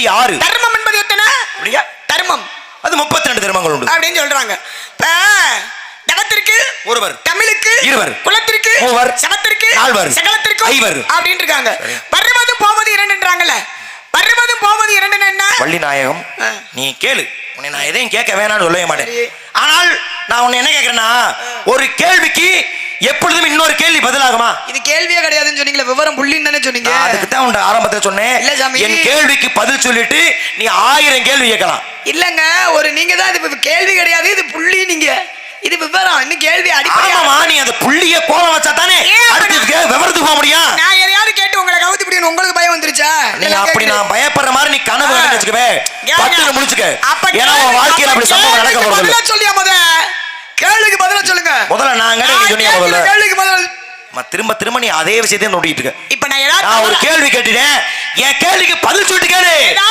36. தர்மம் என்பது எத்தனை? அப்படியா? தர்மம் அது 32 தர்மங்கள் உண்டு அப்படின்னு சொல்றாங்க. ஜகத்திற்கு ஒருவர், தமிழுக்கு இருவர், குலத்திற்கு மூவர், சமத்திற்கு நால்வர், சகலத்திற்கு ஐவர் அப்படின்னு இருக்காங்க. வருவதும் போவது இரண்டுன்றாங்கல்ல. வருவதும் போவது இரண்டு என்ன? வள்ளிநாயகம் நீ கேளு, உன்னை நான் எதையும் கேட்க வேணாம்னு சொல்லவே மாட்டேன். ஆனால் நான் உன்னை என்ன கேட்கிறேன்னா, ஒரு கேள்விக்கு எப்பொழுதும் இன்னொரு கேள்வி பதிலாகுமா? இது கேள்வியே கிடையாதுன்னு சொன்னீங்களே, விவரம் புள்ளின்னு தானே சொன்னீங்க. அதுக்கு தான் உன் ஆரம்பத்தில் சொன்னேன். இல்ல சாமி, என் கேள்விக்கு பதில் சொல்லிட்டு நீ 1000 கேள்வி கேட்கலாம். இல்லங்க, ஒரு நீங்க தான் இது கேள்வி கிடையாது, இது புள்ளி. நீங்க இது விவரம், இன்னும் கேள்வி அடிப்படையாமா. நீ அந்த புள்ளிய கோலம் வச்சா தானே அடுத்து விவரத்துக்கு போக முடியும். நான் எதையாவது கேட்டு உங்களை கவுத்தி பிடிக்கணும், உங்களுக்கு பயம் வந்துருச்சா? நீ அப்படி நான் பயப்படுற மாதிரி நீ கனவு நினைச்சுக்கவே, பட்டுல முடிச்சுக்க. ஏன்னா உன் வாழ்க்கையில அப்படி சம்பவம் நடக்க போறது இல்ல. சொல்லியா முத கேள்விக்கு பதிலா சொல்லுங்க. முதல்ல நான் கேட்ட நீ சொன்னியா முதல்ல? கேள்விக்கு பதில் திரும்ப திரும்ப நீ அதே விஷயத்தையும் நோண்டிட்டு இருக்க. இப்ப நான் ஒரு கேள்வி கேட்டுட்டேன், என் கேள்விக்கு பதில் சொல்லிட்டு கேளு.